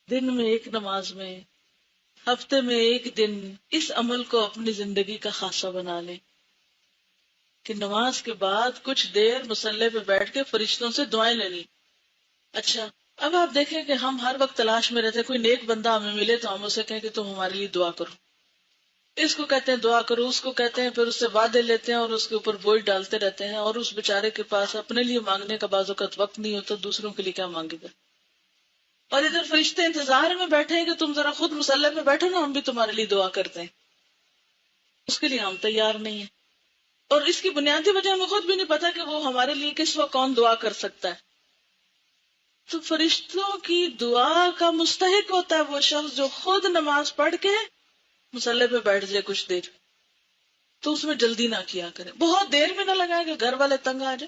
دن میں ایک نماز میں، ہفتے میں ایک دن اس عمل کو اپنی زندگی کا خاصہ بنا لیں کہ نماز کے بعد کچھ دیر مصلی پہ بیٹھ کے فرشتوں سے دعائیں لینی. اچھا، اب آپ دیکھیں کہ ہم ہر وقت تلاش میں رہتے ہیں، کوئی نیک بندہ ہمیں ملے تو ہم اسے کہیں کہ تم ہمارے لیے دعا کرو. اس کو کہتے ہیں دعا کرو، اس کو کہتے ہیں، پھر اس سے وعدے لیتے ہیں اور اس کے اوپر بوجھ ڈالتے رہتے ہیں، اور اس بیچارے کے پاس اپنے لیے مانگنے کا بعض اوقات وقت نہیں ہوتا، دوسروں کے لیے کیا مانگے گا. اور ادھر فرشتے انتظار میں بیٹھے ہیں کہ تم ذرا خود مصلی پہ بیٹھو نا، ہم بھی تمہارے لیے دعا کرتے ہیں. اس کے لیے ہم تیار نہیں ہیں، اور اس کی بنیادی وجہ ہمیں خود بھی نہیں پتا کہ وہ ہمارے لیے کس وقت کون دعا کر سکتا ہے. تو فرشتوں کی دعا کا مستحق ہوتا ہے وہ شخص جو خود نماز پڑھ کے مصلی پہ بیٹھ جائے کچھ دیر. تو اس میں جلدی نہ کیا کرے، بہت دیر میں نہ لگائے کہ گھر والے تنگ آ جائے،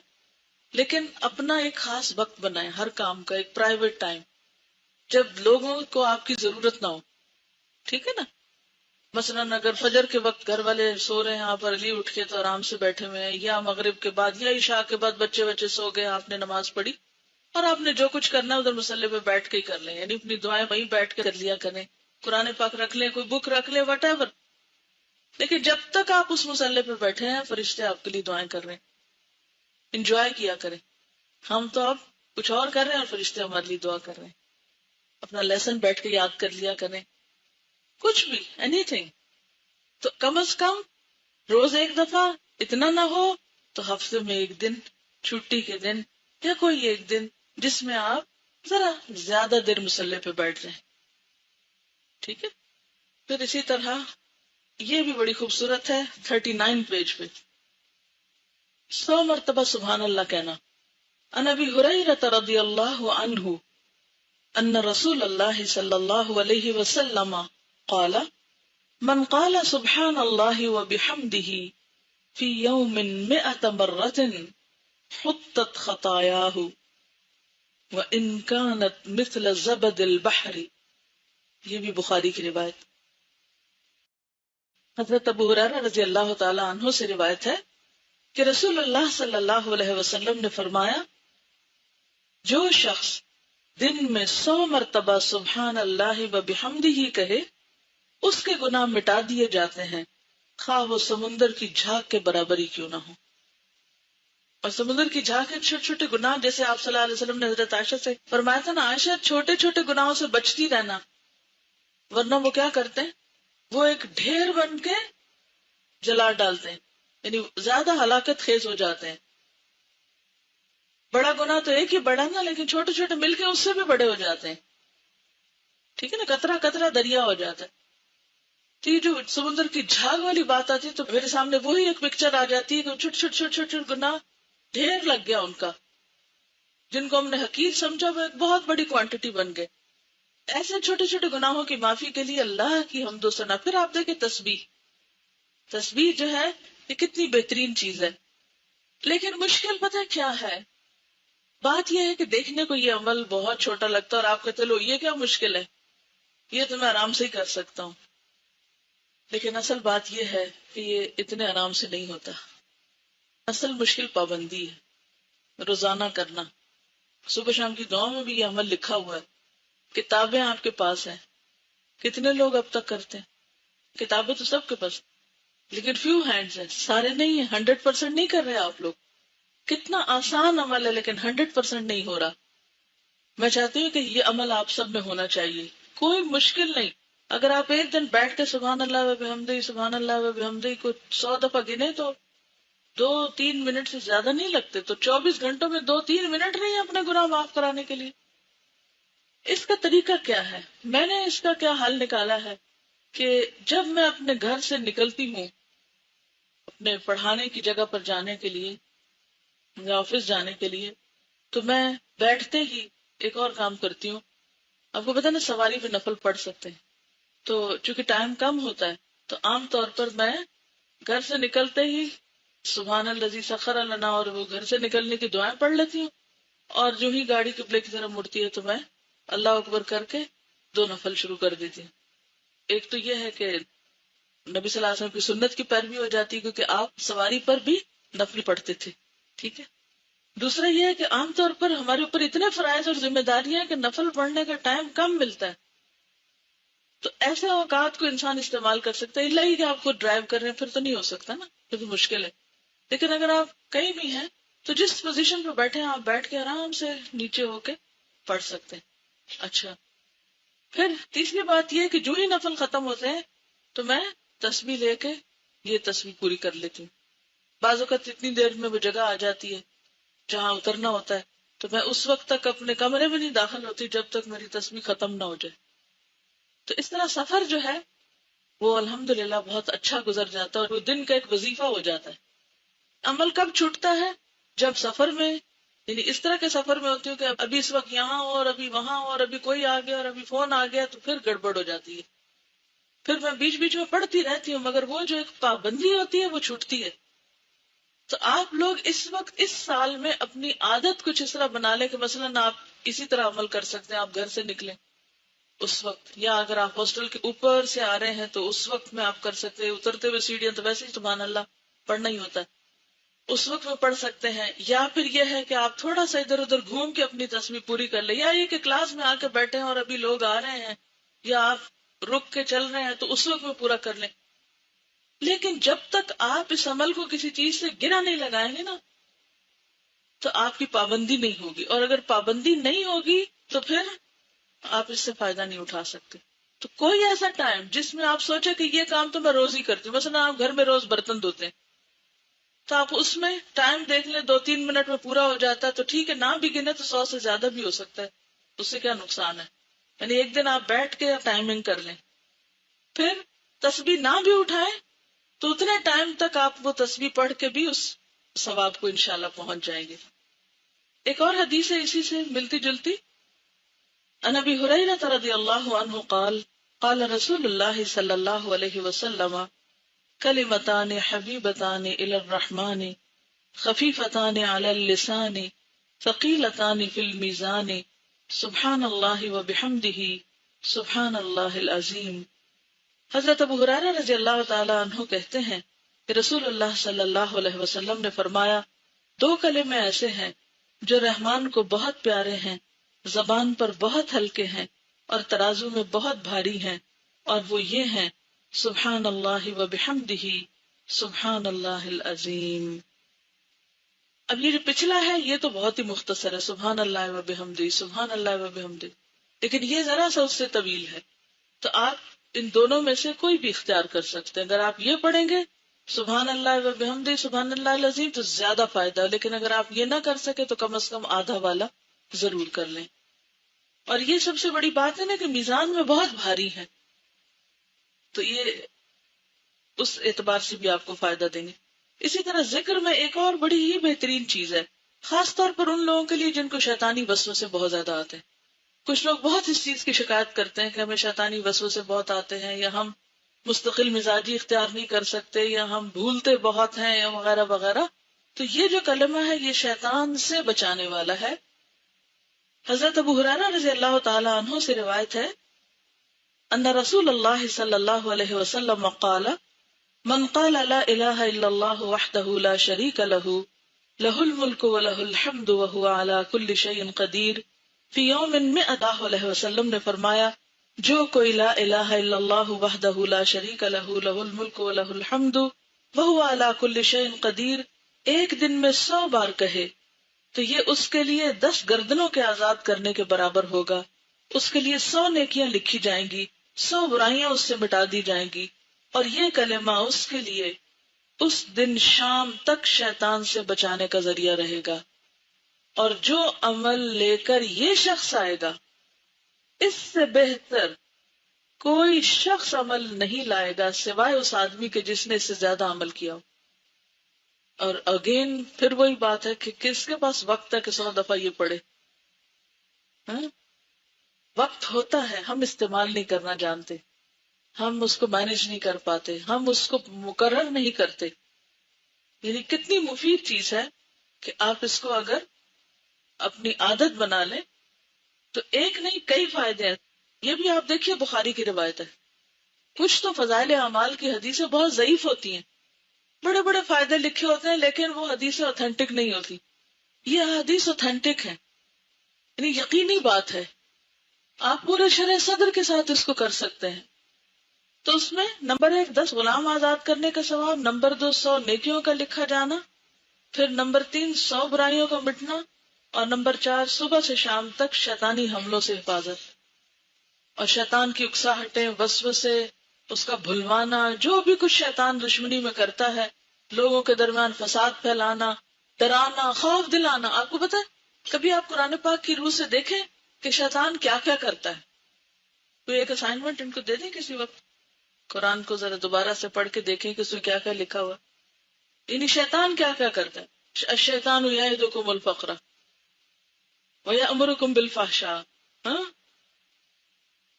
لیکن اپنا ایک خاص وقت بنائے، ہر کام کا ایک پرائیویٹ ٹائم، جب لوگوں کو آپ کی ضرورت نہ ہو. ٹھیک ہے نا؟ مثلاً اگر فجر کے وقت گھر والے سو رہے ہیں، آپ ارلی اٹھ کے تو آرام سے بیٹھے ہوئے ہیں، یا مغرب کے بعد یا عشاء کے بعد بچے سو گئے، آپ نے نماز پڑھی اور آپ نے جو کچھ کرنا ہے ادھر مصلی پہ بیٹھ کے ہی کر لیں، یعنی اپنی دعائیں وہیں بیٹھ کے کر لیا کریں، قرآن پاک رکھ لیں، کوئی بک رکھ لیں، وٹ ایور. لیکن جب تک آپ اس مصلی پہ بیٹھے ہیں فرشتے آپ کے لیے دعائیں کر رہے ہیں. انجوائے کیا کریں. ہم تو اب کچھ اور کر رہے ہیں اور فرشتے ہمارے لیے دعا کر رہے ہیں. اپنا لیسن بیٹھ کے یاد کر لیا کریں، کچھ بھی، اینی تھنگ. تو کم از کم روز ایک دفعہ، اتنا نہ ہو تو ہفتے میں ایک دن، چھٹی کے دن، یا کوئی ایک دن جس میں آپ ذرا زیادہ دیر مصلی پہ بیٹھ جائیں. ٹھیک ہے. پھر اسی طرح یہ بھی بڑی خوبصورت ہے 39 پیج پہ 100 مرتبہ سبحان اللہ کہنا. عن ابی ہریرہ رضی اللہ عنہ ان رسول اللہ صلی اللہ علیہ وسلم قال من قال سبحان اللہ وبحمدہ فی یوم 100 مرۃ حطت خطایاہ وان کانت مثل زبد البحر. یہ بھی بخاری کی روایت. حضرت ابو ہریرہ رضی اللہ تعالی عنہ سے روایت ہے کہ رسول اللہ صلی اللہ علیہ وسلم نے فرمایا، جو شخص دن میں 100 مرتبہ سبحان اللہ و بحمدہ کہے اس کے گناہ مٹا دیے جاتے ہیں، خواہ وہ سمندر کی جھاگ کے برابر ہی کیوں نہ ہو. اور سمندر کی جھاگ کے چھوٹے چھوٹے گناہ، جیسے آپ صلی اللہ علیہ وسلم نے حضرت عائشہ سے فرمایا تھا نا، عائشہ چھوٹے چھوٹے گناہوں سے بچتی رہنا، ورنہ وہ کیا کرتے ہیں، وہ ایک ڈھیر بن کے جلا ڈالتے ہیں، یعنی زیادہ ہلاکت خیز ہو جاتے ہیں. بڑا گناہ تو ایک ہی بڑا نا، لیکن چھوٹے چھوٹے مل کے اس سے بھی بڑے ہو جاتے ہیں. ٹھیک ہے نا، قطرہ قطرہ دریا ہو جاتا ہے. تو یہ جو سمندر کی جھاگ والی بات آتی ہے تو میرے سامنے وہی ایک پکچر آ جاتی ہے کہ چھوٹے چھوٹے چھوٹے چھوٹے گناہ ڈھیر لگ گیا ان کا، جن کو ہم نے حقیر سمجھا وہ ایک بہت بڑی کوانٹٹی بن گئے. ایسے چھوٹے چھوٹے گناہوں کی معافی کے لیے اللہ کی حمد و ثنا. پھر آپ دیکھیں تسبیح جو ہے یہ کتنی بہترین چیز ہے. لیکن مشکل پتہ کیا ہے، بات یہ ہے کہ دیکھنے کو یہ عمل بہت چھوٹا لگتا ہے اور آپ کہتے لو یہ کیا مشکل ہے، یہ تو میں آرام سے ہی کر سکتا ہوں. لیکن اصل بات یہ ہے کہ یہ اتنے آرام سے نہیں ہوتا. اصل مشکل پابندی ہے، روزانہ کرنا. صبح شام کی دعا میں بھی یہ عمل لکھا ہوا ہے. کتابیں آپ کے پاس ہیں، کتنے لوگ اب تک کرتے ہیں؟ کتابیں تو سب کے پاس، لیکن فیو ہینڈز ہیں، سارے نہیں ہیں. 100% نہیں کر رہے آپ لوگ. کتنا آسان عمل ہے لیکن 100% نہیں ہو رہا. میں چاہتی ہوں کہ یہ عمل آپ سب میں ہونا چاہیے، کوئی مشکل نہیں. اگر آپ ایک دن بیٹھ کے سبحان اللہ و بحمدہ سبحان اللہ و بحمدہ کو 100 دفعہ گنے تو 2-3 منٹ سے زیادہ نہیں لگتے. تو 24 گھنٹوں میں 2-3 منٹ نہیں اپنے گناہ معاف کرانے کے لیے. اس کا طریقہ کیا ہے؟ میں نے اس کا کیا حل نکالا ہے کہ جب میں اپنے گھر سے نکلتی ہوں اپنے پڑھانے کی جگہ پر جانے کے لیے یا آفس جانے کے لیے، تو میں بیٹھتے ہی ایک اور کام کرتی ہوں. آپ کو پتا نا سواری پہ نفل پڑھ سکتے ہیں، تو چونکہ ٹائم کم ہوتا ہے تو عام طور پر میں گھر سے نکلتے ہی سبحان الذی سخر لنا اور وہ گھر سے نکلنے کی دعائیں پڑھ لیتی ہوں، اور جو ہی گاڑی قبلے کی طرف مڑتی ہے تو میں اللہ اکبر کر کے 2 نفل شروع کر دیتی ہوں. ایک تو یہ ہے کہ نبی صلی اللہ علیہ وسلم کی سنت کی پیروی ہو جاتی ہے کیونکہ آپ سواری پر بھی نفل پڑھتے تھے. ٹھیک ہے. دوسرا یہ ہے کہ عام طور پر ہمارے اوپر اتنے فرائض اور ذمہ داریاں ہیں کہ نفل پڑھنے کا ٹائم کم ملتا ہے. تو ایسے اوقات کو انسان استعمال کر سکتا ہے، اللہ ہی کہ آپ خود ڈرائیو کر رہے ہیں پھر تو نہیں ہو سکتا نا، پھر بھی مشکل ہے. لیکن اگر آپ کہیں بھی ہیں تو جس پوزیشن پہ بیٹھے ہیں آپ بیٹھ کے آرام سے نیچے ہو کے پڑھ سکتے ہیں. اچھا، پھر تیسری بات یہ کہ جو ہی نفل ختم ہوتے ہیں تو میں تسبیح لے کے یہ تسبیح پوری کر لیتی ہوں. بعض اوقات اتنی دیر میں وہ جگہ آ جاتی ہے جہاں اترنا ہوتا ہے تو میں اس وقت تک اپنے کمرے میں نہیں داخل ہوتی جب تک میری تسبیح ختم نہ ہو جائے. تو اس طرح سفر جو ہے وہ الحمدللہ بہت اچھا گزر جاتا ہے اور وہ دن کا ایک وظیفہ ہو جاتا ہے. عمل کب چھوٹتا ہے؟ جب سفر میں، یعنی اس طرح کے سفر میں ہوتی ہوں کہ ابھی اس وقت یہاں ہو اور ابھی وہاں ہو اور ابھی کوئی آ گیا اور ابھی فون آ گیا تو پھر گڑبڑ ہو جاتی ہے. پھر میں بیچ بیچ میں پڑھتی رہتی ہوں مگر وہ جو ایک پابندی ہوتی ہے وہ چھوٹتی ہے. تو آپ لوگ اس وقت اس سال میں اپنی عادت کچھ اس طرح بنا لیں کہ مثلاً آپ اسی طرح عمل کر سکتے ہیں. آپ گھر سے نکلیں اس وقت، یا اگر آپ ہاسٹل کے اوپر سے آ رہے ہیں تو اس وقت میں آپ کر سکتے ہیں. اترتے ہوئے سیڑھیاں تو ویسے ہی سبحان اللہ پڑھنا ہی ہوتا ہے، اس وقت میں پڑھ سکتے ہیں. یا پھر یہ ہے کہ آپ تھوڑا سا ادھر ادھر گھوم کے اپنی تسبیح پوری کر لیں. یا یہ کہ کلاس میں آ کے بیٹھے ہیں اور ابھی لوگ آ رہے ہیں یا آپ رک کے چل رہے ہیں تو اس وقت میں پورا کر لیں. لیکن جب تک آپ اس عمل کو کسی چیز سے گرا نہیں لگائیں گے نا تو آپ کی پابندی نہیں ہوگی، اور اگر پابندی نہیں ہوگی تو پھر آپ اس سے فائدہ نہیں اٹھا سکتے. تو کوئی ایسا ٹائم جس میں آپ سوچے کہ یہ کام تو میں روز ہی کرتی ہوں، مثلا آپ گھر میں روز برتن دھوتے ہیں تو آپ اس میں ٹائم دیکھ لیں 2-3 منٹ میں پورا ہو جاتا ہے تو ٹھیک ہے، نہ بھی گنے تو 100 سے زیادہ بھی ہو سکتا ہے، اس سے کیا نقصان ہے. یعنی ایک دن آپ بیٹھ کے ٹائمنگ کر لیں. پھر تسبیح نہ بھی اٹھائیں تو اتنے ٹائم تک آپ وہ تسبیح پڑھ کے بھی اس ثواب کو انشاءاللہ پہنچ جائیں گے. ایک اور حدیث ہے اسی سے ملتی جلتی. عن ابی ہریرہ رضی اللہ عنہ قال قال رسول اللہ صلی اللہ علیہ وسلم کلمتان حبیبتان الی الرحمن خفیفتان علی اللسان ثقیلتان فی المیزان سبحان اللہ وبحمدہ سبحان اللہ العظیم. حضرت ابو ہریرہ رضی اللہ تعالی عنہ کہتے ہیں کہ رسول اللہ صلی اللہ علیہ وسلم نے فرمایا، 2 کلمے ایسے ہیں جو رحمان کو بہت پیارے ہیں، زبان پر بہت ہلکے ہیں اور ترازو میں بہت بھاری ہیں، اور وہ یہ ہیں سبحان اللہ وبحمدہ سبحان اللہ العظیم. اب یہ جو پچھلا ہے یہ تو بہت ہی مختصر ہے، سبحان اللہ وبحمدہ سبحان اللہ وبحمدہ، لیکن یہ ذرا سا اس سے طویل ہے. تو آپ ان دونوں میں سے کوئی بھی اختیار کر سکتے ہیں. اگر آپ یہ پڑھیں گے سبحان اللہ وبحمدہ سبحان اللہ العظیم تو زیادہ فائدہ، لیکن اگر آپ یہ نہ کر سکے تو کم از کم آدھا والا ضرور کر لیں. اور یہ سب سے بڑی بات ہے نا کہ میزان میں بہت بھاری ہے، تو یہ اس اعتبار سے بھی آپ کو فائدہ دیں گے. اسی طرح ذکر میں ایک اور بڑی ہی بہترین چیز ہے، خاص طور پر ان لوگوں کے لیے جن کو شیطانی وسوسے بہت زیادہ آتے ہیں. کچھ لوگ بہت اس چیز کی شکایت کرتے ہیں کہ ہمیں شیطانی وسوسے بہت آتے ہیں، یا ہم مستقل مزاجی اختیار نہیں کر سکتے، یا ہم بھولتے بہت ہیں، یا وغیرہ وغیرہ. تو یہ جو کلمہ ہے یہ شیطان سے بچانے والا ہے. حضرت ابو ہریرہ رضی اللہ تعالی عنہ سے روایت ہے ان رسول اللہ صلی اللہ علیہ وسلم قال من قال لا الہ الا اللہ وحدہ لا شریک لہ لہ الملک ولہ الحمد وہو علی کل شیء قدیر فی یوم مئۃ. علیہ وسلم نے فرمایا، جو کوئی لا الہ الا اللہ وحدہ لا شریک لہ لہ الملک ولہ الحمد وہو علی کل شیء قدیر ایک دن میں 100 بار کہے تو یہ اس کے لیے 10 گردنوں کے آزاد کرنے کے برابر ہوگا. اس کے لیے 100 نیکیاں لکھی جائیں گی، 100 برائیاں اس سے مٹا دی جائیں گی، اور یہ کلمہ اس کے لیے اس دن شام تک شیطان سے بچانے کا ذریعہ رہے گا. اور جو عمل لے کر یہ شخص آئے گا اس سے بہتر کوئی شخص عمل نہیں لائے گا سوائے اس آدمی کے جس نے اس سے زیادہ عمل کیا ہو. اور اگین پھر وہی بات ہے کہ کس کے پاس وقت ہے کہ 100 دفعہ یہ پڑھے. وقت ہوتا ہے، ہم استعمال نہیں کرنا جانتے، ہم اس کو مینج نہیں کر پاتے، ہم اس کو مقرر نہیں کرتے. یعنی کتنی مفید چیز ہے کہ آپ اس کو اگر اپنی عادت بنا لیں تو ایک نہیں کئی فائدے ہیں. یہ بھی آپ دیکھیے بخاری کی روایت ہے. کچھ تو فضائل اعمال کی حدیثیں بہت ضعیف ہوتی ہیں، بڑے بڑے فائدے لکھے ہوتے ہیں لیکن وہ حدیثیں اوتھینٹک نہیں ہوتی. یہ حدیث اوتھینٹک ہے، یعنی یقینی بات ہے، آپ پورے شرح صدر کے ساتھ اس کو کر سکتے ہیں. تو اس میں نمبر 1 10 غلام آزاد کرنے کا ثواب، نمبر 2 100 نیکیوں کا لکھا جانا، پھر نمبر 3 100 برائیوں کا مٹنا، اور نمبر 4 صبح سے شام تک شیطانی حملوں سے حفاظت، اور شیطان کی اکساہٹیں، وسوسے، اس کا بھلوانا، جو بھی کچھ شیطان دشمنی میں کرتا ہے، لوگوں کے درمیان فساد پھیلانا، ڈرانا، خوف دلانا. آپ کو پتا ہے کبھی آپ قرآن پاک کی روح سے دیکھیں کہ شیطان کیا کیا کرتا ہے. کوئی ایک اسائنمنٹ ان کو دے دیں کسی وقت، قرآن کو ذرا دوبارہ سے پڑھ کے دیکھیں کہ اس میں کیا کیا لکھا ہوا. یعنی شیطان کیا کیا کرتا ہے. الشیطان یعدکم الفقر ویأمرکم بالفحشاء،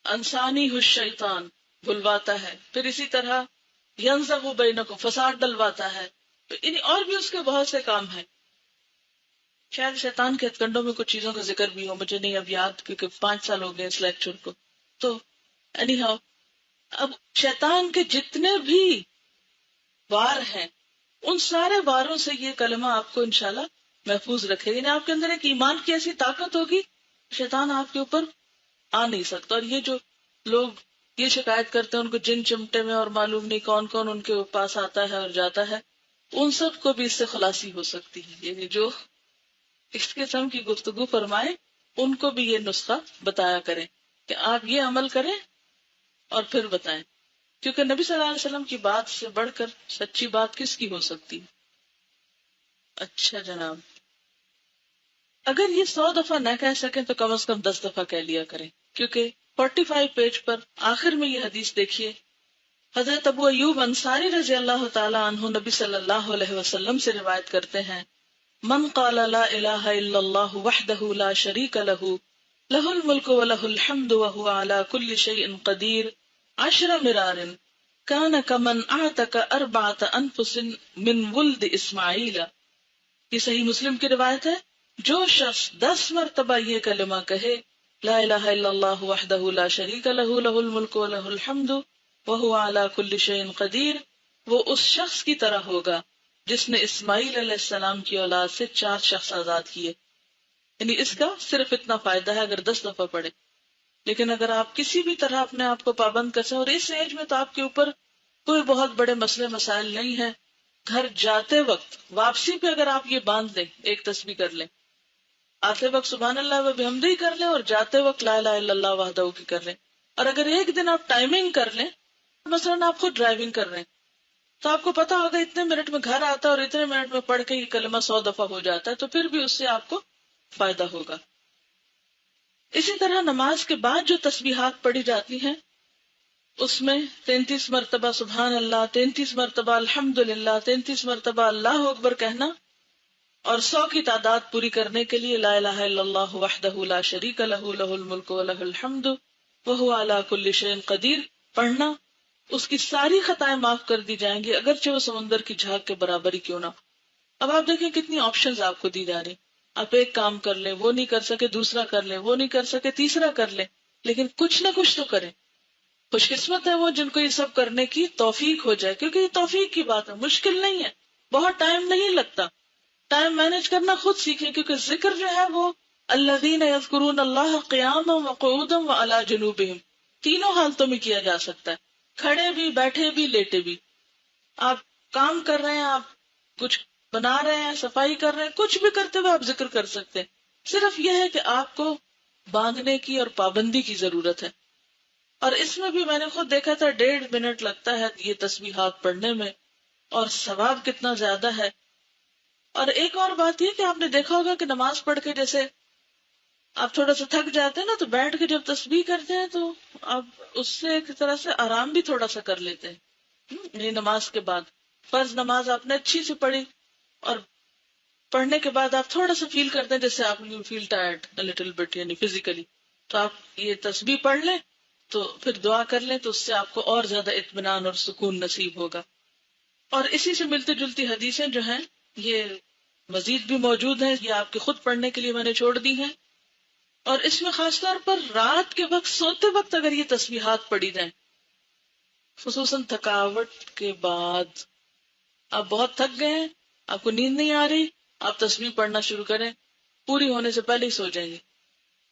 انسانی الشیطان بلواتا ہے، پھر اسی طرح ینزغ بینکم فساد ڈلواتا ہے، یعنی اور بھی اس کے بہت سے کام ہیں. شاید شیطان کے ہتھ میں کچھ چیزوں کا ذکر بھی ہو، مجھے نہیں اب یاد، کیونکہ 5 سال ہو گئے اس لیکچر کو. تو اینی ہاؤ، اب شیطان کے جتنے بھی وار ہیں ان سارے واروں سے یہ کلمہ آپ کو انشاءاللہ محفوظ رکھے. یعنی آپ کے اندر ایک ایمان کی ایسی طاقت ہوگی، شیطان آپ کے اوپر آ نہیں سکتا. اور یہ جو لوگ یہ شکایت کرتے ہیں ان کو جن چمٹے میں اور معلوم نہیں کون کون ان کے پاس آتا ہے اور جاتا ہے، ان سب کو بھی اس سے خلاصی ہو سکتی ہے. یعنی جو اس قسم کی گفتگو فرمائے ان کو بھی یہ نسخہ بتایا کریں کہ آپ یہ عمل کریں اور پھر بتائیں، کیونکہ نبی صلی اللہ علیہ وسلم کی بات سے بڑھ کر سچی بات کس کی ہو سکتی. اچھا جناب، اگر یہ 100 دفعہ نہ کہہ سکیں تو کم از کم 10 دفعہ کہہ لیا کریں، کیونکہ 45 پیج پر آخر میں یہ حدیث دیکھیے. حضرت ابو ایوب انصاری رضی اللہ تعالی عنہ نبی صلی اللہ علیہ وسلم سے روایت کرتے ہیں، من قال لا الہ الا اللہ وحدہ لا شریک لہ لہ الملک ولہ الحمد وہو علی کل شیء قدیر 10 مرار کان کمن اعتق 4 انفس من ولد اسماعیل. یہ صحیح مسلم کی روایت ہے. جو شخص 10 مرتبہ یہ کلمہ کہے لا الہ الا اللہ وحدہ لا شریک لہ لہ الملک ولہ الحمد وہو علی کل شیء قدیر، وہ اس شخص کی طرح ہوگا جس نے اسماعیل علیہ السلام کی اولاد سے 4 شخص آزاد کیے. یعنی اس کا صرف اتنا فائدہ ہے اگر 10 دفعہ پڑھے. لیکن اگر آپ کسی بھی طرح اپنے آپ کو پابند کر سکیں، اور اس ایج میں تو آپ کے اوپر کوئی بہت بڑے مسئلے مسائل نہیں ہیں، گھر جاتے وقت واپسی پہ اگر آپ یہ باندھ لیں، ایک تسبیح کر لیں، آتے وقت سبحان اللہ و بحمدہ کر لیں، اور جاتے وقت لا الہ الا اللہ وحدہ کی کر لیں. اور اگر ایک دن آپ ٹائمنگ کر لیں، مثلا آپ خود ڈرائیونگ کر رہے ہیں تو آپ کو پتا ہوگا اتنے منٹ میں گھر آتا ہے اور اتنے منٹ میں پڑھ کے یہ کلمہ 100 دفعہ ہو جاتا ہے، تو پھر بھی اس سے آپ کو فائدہ ہوگا. اسی طرح نماز کے بعد جو تسبیحات پڑھی جاتی ہیں اس میں 33 مرتبہ سبحان اللہ، 33 مرتبہ الحمدللہ، 33 مرتبہ اللہ اکبر کہنا، اور 100 کی تعداد پوری کرنے کے لیے لا الہ الا اللہ وحدہ لا شریک لہ لہ الملک ولہ الحمد وہو علی کل شیء قدیر پڑھنا. اس کی ساری خطائیں معاف کر دی جائیں گی، اگرچہ وہ سمندر کی جھاگ کے برابر ہی کیوں نہ. اب آپ دیکھیں کتنی آپشنز آپ کو دی جا رہی. آپ ایک کام کر لیں، وہ نہیں کر سکے دوسرا کر لیں، وہ نہیں کر سکے تیسرا کر لیں، لیکن کچھ نہ کچھ تو کریں. خوش قسمت ہے وہ جن کو یہ سب کرنے کی توفیق ہو جائے، کیونکہ یہ توفیق کی بات ہے، مشکل نہیں ہے، بہت ٹائم نہیں لگتا. ٹائم مینج کرنا خود سیکھیں، کیونکہ ذکر جو ہے وہ الذین یذکرون اللہ قیاما وقعودا وعلی جنوبہم، تینوں حالتوں میں کیا جا سکتا ہے، کھڑے بھی، بیٹھے بھی، لیٹے بھی. آپ کام کر رہے ہیں، آپ کچھ بنا رہے ہیں، صفائی کر رہے ہیں، کچھ بھی کرتے ہوئے آپ ذکر کر سکتے ہیں. صرف یہ ہے کہ آپ کو باندھنے کی اور پابندی کی ضرورت ہے. اور اس میں بھی میں نے خود دیکھا تھا 1.5 منٹ لگتا ہے یہ تسبیحات پڑھنے میں، اور ثواب کتنا زیادہ ہے. اور ایک اور بات یہ کہ آپ نے دیکھا ہوگا کہ نماز پڑھ کے جیسے آپ تھوڑا سا تھک جاتے ہیں نا، تو بیٹھ کے جب تسبیح کرتے ہیں تو آپ اس سے ایک طرح سے آرام بھی تھوڑا سا کر لیتے ہیں. یہ نماز کے بعد فرض نماز آپ نے اچھی سے پڑھی، اور پڑھنے کے بعد آپ تھوڑا سا فیل کرتے ہیں جیسے آپ فیل ٹائرڈ لٹل بٹ، یعنی فزیکلی، تو آپ یہ تسبیح پڑھ لیں، تو پھر دعا کر لیں، تو اس سے آپ کو اور زیادہ اطمینان اور سکون نصیب ہوگا. اور اسی سے ملتی جلتی حدیثیں جو ہیں یہ مزید بھی موجود ہیں، یہ آپ کے خود پڑھنے کے لیے میں نے چھوڑ دی ہیں. اور اس میں خاص طور پر رات کے وقت سوتے وقت اگر یہ تسبیحات پڑھی جائیں، خصوصاً تھکاوٹ کے بعد، آپ بہت تھک گئے ہیں، آپ کو نیند نہیں آ رہی، آپ تسبیح پڑھنا شروع کریں، پوری ہونے سے پہلے ہی سو جائیں گے.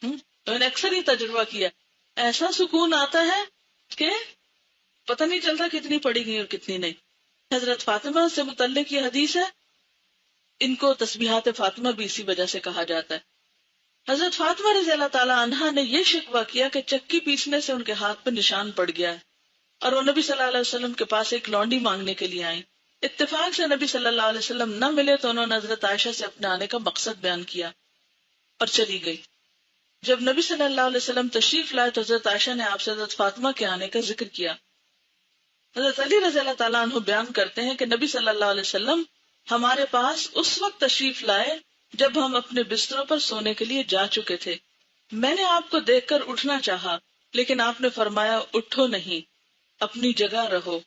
میں نے اکثر یہ تجربہ کیا، ایسا سکون آتا ہے کہ پتہ نہیں چلتا کتنی پڑھی گئی اور کتنی نہیں. حضرت فاطمہ سے متعلق یہ حدیث ہے، ان کو تسبیحات فاطمہ بھی اسی وجہ سے کہا جاتا ہے. حضرت فاطمہ رضی اللہ تعالی عنہا نے یہ شکوہ کیا کہ چکی پیسنے سے ان کے ہاتھ پہ نشان پڑ گیا ہے، اور وہ نبی صلی اللہ علیہ وسلم کے پاس ایک لونڈی مانگنے کے لیے آئیں. اتفاق سے نبی صلی اللہ علیہ وسلم نہ ملے تو انہوں نے حضرت عائشہ سے اپنے آنے کا مقصد بیان کیا اور چلی گئی. جب نبی صلی اللہ علیہ وسلم تشریف لائے تو حضرت عائشہ نے آپ سے حضرت فاطمہ کے آنے کا ذکر کیا. حضرت علی رضی اللہ تعالیٰ عنہ بیان کرتے ہیں کہ نبی صلی اللہ علیہ وسلم ہمارے پاس اس وقت تشریف لائے جب ہم اپنے بستروں پر سونے کے لیے جا چکے تھے. میں نے آپ کو دیکھ کر اٹھنا چاہا، لیکن آپ نے فرمایا اٹھو نہیں، اپنی جگہ رہو.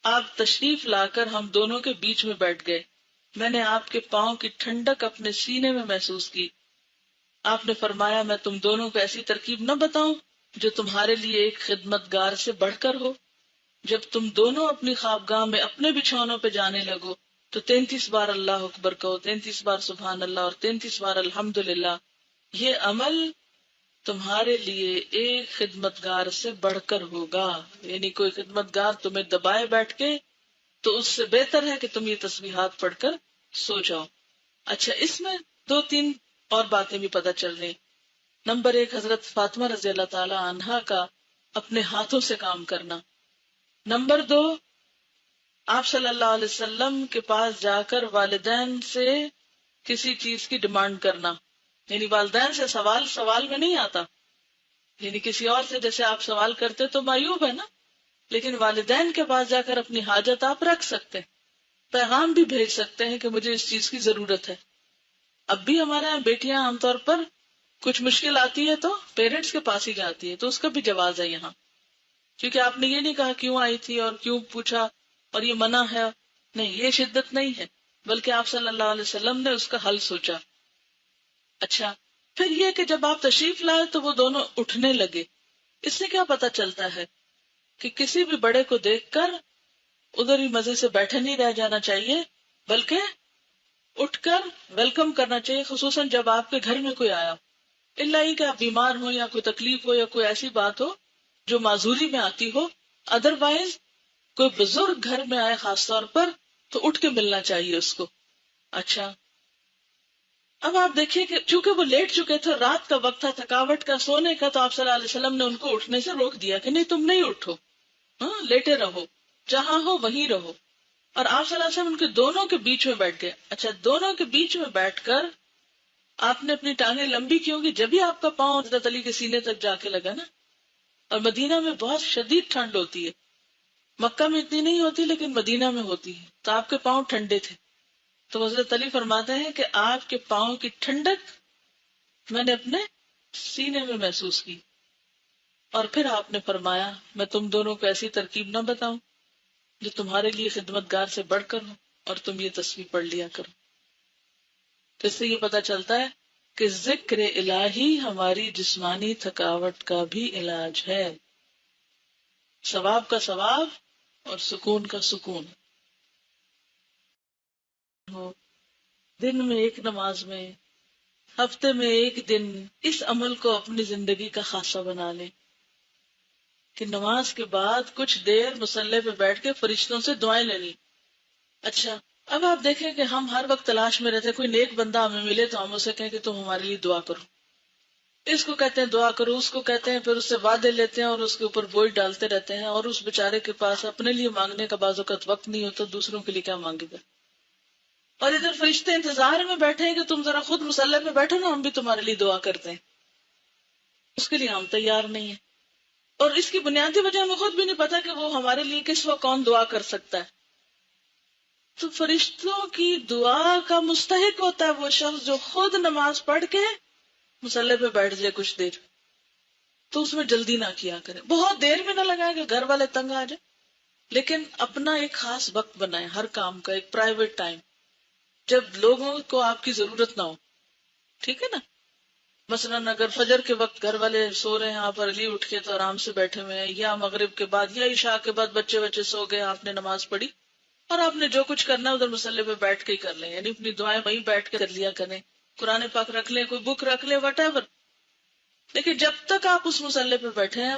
آپ تشریف لا کر ہم دونوں کے بیچ میں بیٹھ گئے. میں نے آپ کے پاؤں کی ٹھنڈک اپنے سینے میں محسوس کی. آپ نے فرمایا میں تم دونوں کو ایسی ترکیب نہ بتاؤں جو تمہارے لیے ایک خدمتگار سے بڑھ کر ہو. جب تم دونوں اپنی خوابگاہ میں اپنے بچھونوں پہ جانے لگو تو 33 بار اللہ اکبر کہو، 33 بار سبحان اللہ اور 33 بار الحمدللہ. یہ عمل تمہارے لیے ایک خدمتگار سے بڑھ کر ہوگا. یعنی کوئی خدمتگار تمہیں دبائے بیٹھ کے تو اس سے بہتر ہے کہ تم یہ تسبیحات پڑھ کر سو جاؤ. اچھا، اس میں 2-3 اور باتیں بھی پتہ چل رہی. نمبر 1، حضرت فاطمہ رضی اللہ تعالی عنہا کا اپنے ہاتھوں سے کام کرنا. نمبر 2، آپ صلی اللہ علیہ وسلم کے پاس جا کر والدین سے کسی چیز کی ڈیمانڈ کرنا. یعنی والدین سے سوال میں نہیں آتا. یعنی کسی اور سے جیسے آپ سوال کرتے تو معیوب ہے نا، لیکن والدین کے پاس جا کر اپنی حاجت آپ رکھ سکتے ہیں، پیغام بھی بھیج سکتے ہیں کہ مجھے اس چیز کی ضرورت ہے. اب بھی ہمارے یہاں بیٹیاں عام طور پر کچھ مشکل آتی ہے تو پیرنٹس کے پاس ہی جاتی ہے، تو اس کا بھی جواز ہے یہاں، کیونکہ آپ نے یہ نہیں کہا کیوں آئی تھی اور کیوں پوچھا اور یہ منع ہے. نہیں، یہ شدت نہیں ہے، بلکہ آپ صلی اللہ علیہ وسلم نے اس کا حل سوچا. اچھا، پھر یہ کہ جب آپ تشریف لائے تو وہ دونوں اٹھنے لگے. اس سے کیا پتا چلتا ہے کہ کسی بھی بڑے کو دیکھ کر ادھر ہی مزے سے بیٹھے نہیں رہ جانا چاہیے، بلکہ اٹھ کر ویلکم کرنا چاہیے، خصوصاً جب آپ کے گھر میں کوئی آیا. اللہ ہی کہ آپ بیمار ہو یا کوئی تکلیف ہو یا کوئی ایسی بات ہو جو معذوری میں آتی ہو. ادروائز کوئی بزرگ گھر میں آئے خاص طور پر تو اٹھ کے ملنا چاہیے اس کو. اچھا، اب آپ دیکھیے کہ چونکہ وہ لیٹ چکے تھے، رات کا وقت تھا، تھکاوٹ کا، سونے کا، تو آپ صلی اللہ علیہ وسلم نے ان کو اٹھنے سے روک دیا کہ نہیں، تم نہیں اٹھو، ہاں لیٹے رہو، جہاں ہو وہیں رہو. اور آپ صلی اللہ علیہ وسلم ان کے دونوں کے بیچ میں بیٹھ گئے. اچھا، دونوں کے بیچ میں بیٹھ کر آپ نے اپنی ٹانگیں لمبی کی ہوں گی جب ہی آپ کا پاؤں حضرت علی کے سینے تک جا کے لگا نا. اور مدینہ میں بہت شدید ٹھنڈ ہوتی ہے، مکہ میں اتنی نہیں ہوتی لیکن مدینہ میں ہوتی ہے، تو آپ کے پاؤں ٹھنڈے تھے. تو حضرت علی فرماتے ہیں کہ آپ کے پاؤں کی ٹھنڈک میں نے اپنے سینے میں محسوس کی. اور پھر آپ نے فرمایا میں تم دونوں کو ایسی ترکیب نہ بتاؤں جو تمہارے لیے خدمتگار سے بڑھ کر ہو، اور تم یہ تسبیح پڑھ لیا کرو. تو اس سے یہ پتا چلتا ہے کہ ذکر الہی ہماری جسمانی تھکاوٹ کا بھی علاج ہے، ثواب کا ثواب اور سکون کا سکون. دن میں ایک نماز میں، ہفتے میں ایک دن اس عمل کو اپنی زندگی کا خاصہ بنا لیں کہ نماز کے بعد کچھ دیر مصلی پہ بیٹھ کے فرشتوں سے دعائیں لینی. اچھا، اب آپ دیکھیں کہ ہم ہر وقت تلاش میں رہتے، کوئی نیک بندہ ہمیں ملے تو ہم اسے کہیں کہ تم ہمارے لیے دعا کرو. اس کو کہتے ہیں دعا کرو، اس کو کہتے ہیں، پھر اس سے وعدے لیتے ہیں اور اس کے اوپر بوجھ ڈالتے رہتے ہیں، اور اس بیچارے کے پاس اپنے لیے مانگنے کا بعض اوقات وقت نہیں ہوتا، دوسروں کے لیے کیا مانگے گا. اور ادھر فرشتے انتظار میں بیٹھے ہیں کہ تم ذرا خود مصلی پہ بیٹھو نا، ہم بھی تمہارے لیے دعا کرتے ہیں. اس کے لیے ہم تیار نہیں ہیں، اور اس کی بنیادی وجہ ہمیں خود بھی نہیں پتا کہ وہ ہمارے لیے کس وقت کون دعا کر سکتا ہے. تو فرشتوں کی دعا کا مستحق ہوتا ہے وہ شخص جو خود نماز پڑھ کے مصلی پہ بیٹھ جائے کچھ دیر. تو اس میں جلدی نہ کیا کرے، بہت دیر میں نہ لگائے کہ گھر والے تنگ آ جائے، لیکن اپنا ایک خاص وقت بنائے، ہر کام کا ایک پرائیویٹ ٹائم جب لوگوں کو آپ کی ضرورت نہ ہو. ٹھیک ہے نا؟ مثلاً اگر فجر کے وقت گھر والے سو رہے ہیں، آپ ارلی اٹھ کے تو آرام سے بیٹھے ہوئے ہیں، یا مغرب کے بعد یا عشاء کے بعد بچے سو گئے، آپ نے نماز پڑھی اور آپ نے جو کچھ کرنا ہے ادھر مصلی پہ بیٹھ کے ہی کر لیں. یعنی اپنی دعائیں وہیں بیٹھ کے کر لیا کریں، قرآن پاک رکھ لیں، کوئی بک رکھ لیں، وٹ ایور. لیکن جب تک آپ اس مصلی پہ بیٹھے ہیں